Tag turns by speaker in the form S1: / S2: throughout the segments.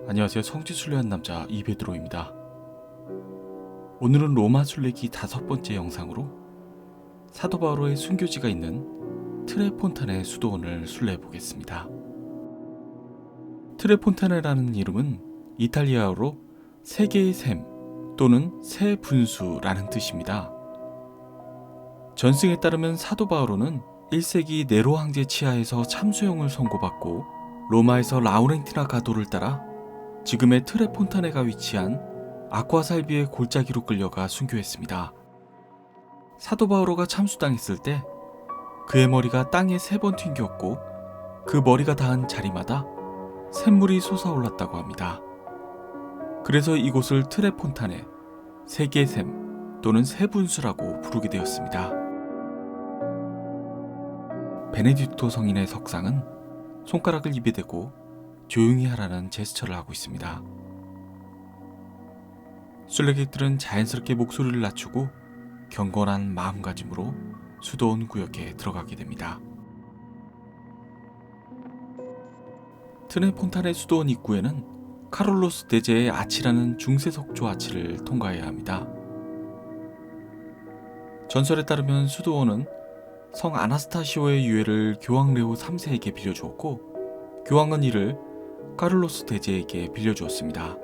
S1: 안녕하세요. 성지순례한 남자 이베드로입니다. 오늘은 로마 순례기 5번째 영상으로 사도 바오로의 순교지가 있는 트레폰타네 수도원을 순례해 보겠습니다. 트레폰타네라는 이름은 이탈리아어로 세 개의 샘 또는 새 분수라는 뜻입니다. 전승에 따르면 사도 바오로는 1세기 네로 황제 치하에서 참수형을 선고받고 로마에서 라우렌티나 가도를 따라 지금의 트레폰타네가 위치한 아쿠아살비의 골짜기로 끌려가 순교했습니다. 사도 바오로가 참수당했을 때 그의 머리가 땅에 3번 튕겼고 그 머리가 닿은 자리마다 샘물이 솟아올랐다고 합니다. 그래서 이곳을 트레폰타네, 세계의 샘 또는 세분수라고 부르게 되었습니다. 베네딕토 성인의 석상은 손가락을 입에 대고 조용히 하라는 제스처를 하고 있습니다. 순례객들은 자연스럽게 목소리를 낮추고 경건한 마음가짐으로 수도원 구역에 들어가게 됩니다. 트레폰타네 수도원 입구에는 카롤로스 대제의 아치라는 중세석조 아치를 통과해야 합니다. 전설에 따르면 수도원은 성 아나스타시오의 유해를 교황 레오 3세에게 빌려주었고 교황은 이를 카를로스 대제에게 빌려주었습니다.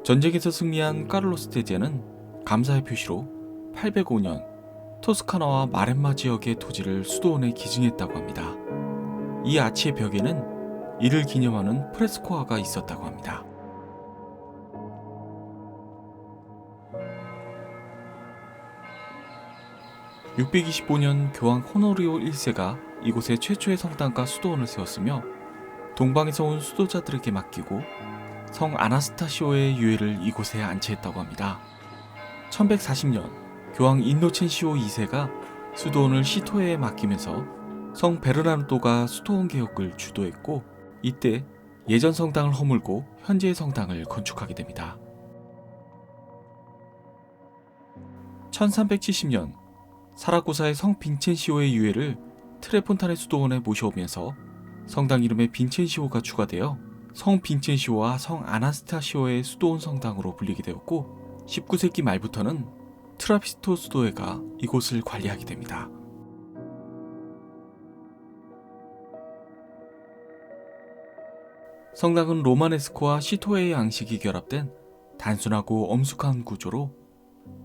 S1: 전쟁에서 승리한 카를로스 대제는 감사의 표시로 805년 토스카나와 마렘마 지역의 토지를 수도원에 기증했다고 합니다. 이 아치의 벽에는 이를 기념하는 프레스코화가 있었다고 합니다. (625년) 교황 호노리오 1세가 이곳에 최초의 성당과 수도원을 세웠으며 동방에서 온 수도자들에게 맡기고 성 아나스타시오의 유해를 이곳에 안치했다고 합니다. 1140년 교황 인노첸시오 2세가 수도원을 시토에에 맡기면서 성 베르나르도가 수도원 개혁을 주도했고 이때 예전 성당을 허물고 현재의 성당을 건축하게 됩니다. 1370년 사라고사의 성 빈첸시오의 유해를 트레폰타네 수도원에 모셔오면서 성당 이름에 빈첸시오가 추가되어 성 빈첸시오와 성 아나스타시오의 수도원 성당으로 불리게 되었고 19세기 말부터는 트라피스토 수도회가 이곳을 관리하게 됩니다. 성당은 로마네스코와 시토에의 양식이 결합된 단순하고 엄숙한 구조로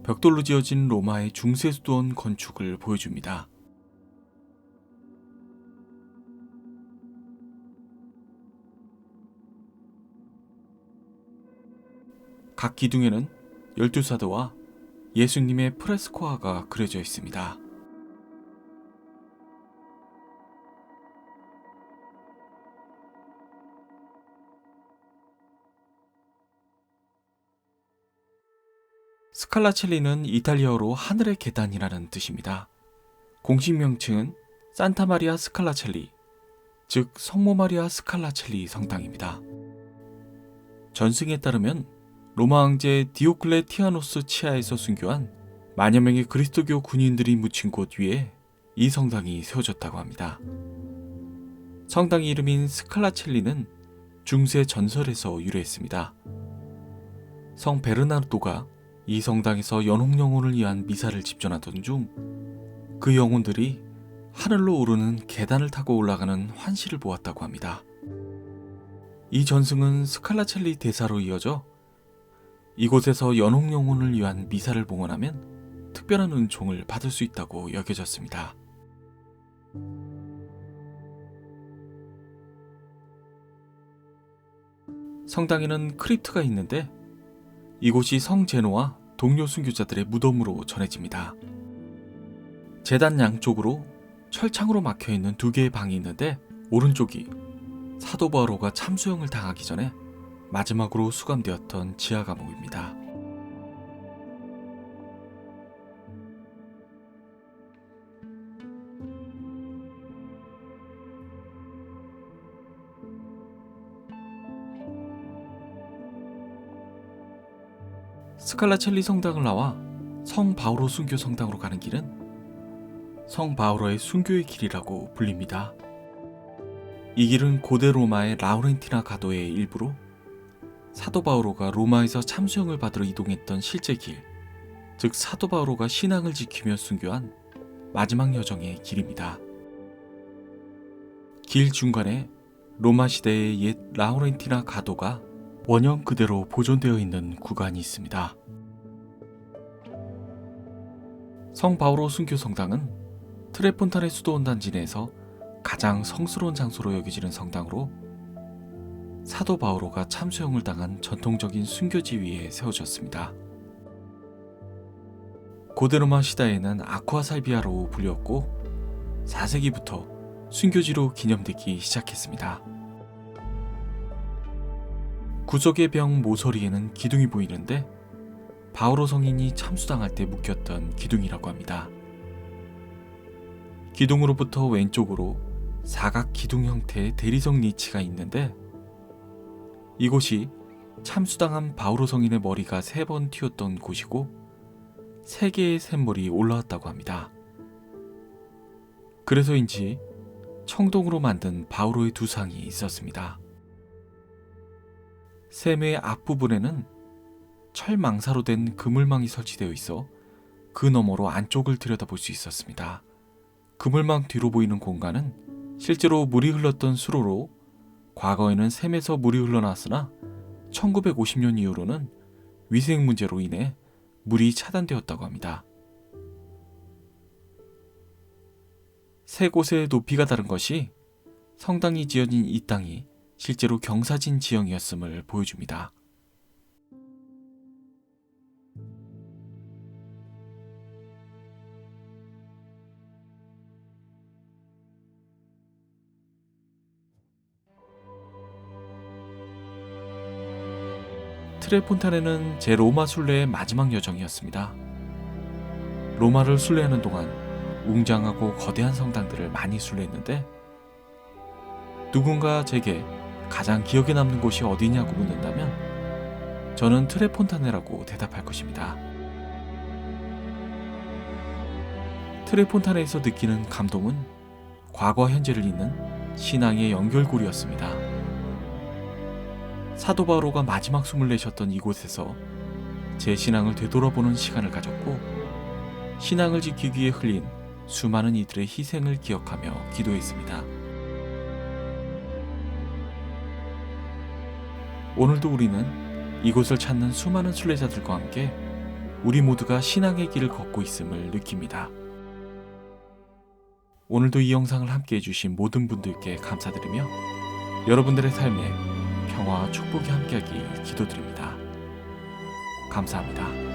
S1: 벽돌로 지어진 로마의 중세 수도원 건축을 보여줍니다. 각 기둥에는 12사도와 예수님의 프레스코화가 그려져 있습니다. 스칼라첼리는 이탈리아어로 하늘의 계단이라는 뜻입니다. 공식 명칭은 산타 마리아 스칼라첼리, 즉 성모 마리아 스칼라첼리 성당입니다. 전승에 따르면 로마 황제 디오클레티아노스 치하에서 순교한 만여 명의 그리스도교 군인들이 묻힌 곳 위에 이 성당이 세워졌다고 합니다. 성당 이름인 스칼라첼리는 중세 전설에서 유래했습니다. 성 베르나르도가 이 성당에서 연옥 영혼을 위한 미사를 집전하던 중 그 영혼들이 하늘로 오르는 계단을 타고 올라가는 환시를 보았다고 합니다. 이 전승은 스칼라첼리 대사로 이어져 이곳에서 연옥 영혼을 위한 미사를 봉헌하면 특별한 은총을 받을 수 있다고 여겨졌습니다. 성당에는 크립트가 있는데 이곳이 성 제노와 동료 순교자들의 무덤으로 전해집니다. 제단 양쪽으로 철창으로 막혀있는 2개의 방이 있는데 오른쪽이 사도 바오로가 참수형을 당하기 전에 마지막으로 수감되었던 지하 감옥입니다. 스칼라첼리 성당을 나와 성 바오로 순교 성당으로 가는 길은 성 바오로의 순교의 길이라고 불립니다. 이 길은 고대 로마의 라우렌티나 가도의 일부로 사도 바오로가 로마에서 참수형을 받으러 이동했던 실제 길, 즉 사도 바오로가 신앙을 지키며 순교한 마지막 여정의 길입니다. 길 중간에 로마 시대의 옛 라우렌티나 가도가 원형 그대로 보존되어 있는 구간이 있습니다. 성 바오로 순교 성당은 트레폰타네 수도원 단지 내에서 가장 성스러운 장소로 여겨지는 성당으로 사도 바오로가 참수형을 당한 전통적인 순교지 위에 세워졌습니다. 고대 로마 시대에는 아쿠아 살비아로 불렸고 4세기부터 순교지로 기념되기 시작했습니다. 구석의 벽 모서리에는 기둥이 보이는데 바오로 성인이 참수당할 때 묶였던 기둥이라고 합니다. 기둥으로부터 왼쪽으로 사각 기둥 형태의 대리석 니치가 있는데 이곳이 참수당한 바오로 성인의 머리가 3번 튀었던 곳이고 3개의 샘물이 올라왔다고 합니다. 그래서인지 청동으로 만든 바오로의 두 상이 있었습니다. 샘의 앞부분에는 철망사로 된 그물망이 설치되어 있어 그 너머로 안쪽을 들여다볼 수 있었습니다. 그물망 뒤로 보이는 공간은 실제로 물이 흘렀던 수로로 과거에는 샘에서 물이 흘러나왔으나 1950년 이후로는 위생 문제로 인해 물이 차단되었다고 합니다. 세 곳의 높이가 다른 것이 성당이 지어진 이 땅이 실제로 경사진 지형이었음을 보여줍니다. 트레폰타네는 제 로마 순례의 마지막 여정이었습니다. 로마를 순례하는 동안 웅장하고 거대한 성당들을 많이 순례했는데 누군가 제게 가장 기억에 남는 곳이 어디냐고 묻는다면 저는 트레폰타네라고 대답할 것입니다. 트레폰타네에서 느끼는 감동은 과거와 현재를 잇는 신앙의 연결고리였습니다. 사도 바오로가 마지막 숨을 내쉬었던 이곳에서 제 신앙을 되돌아보는 시간을 가졌고 신앙을 지키기 위해 흘린 수많은 이들의 희생을 기억하며 기도했습니다. 오늘도 우리는 이곳을 찾는 수많은 순례자들과 함께 우리 모두가 신앙의 길을 걷고 있음을 느낍니다. 오늘도 이 영상을 함께 해주신 모든 분들께 감사드리며 여러분들의 삶에 평화와 축복이 함께하길 기도드립니다. 감사합니다.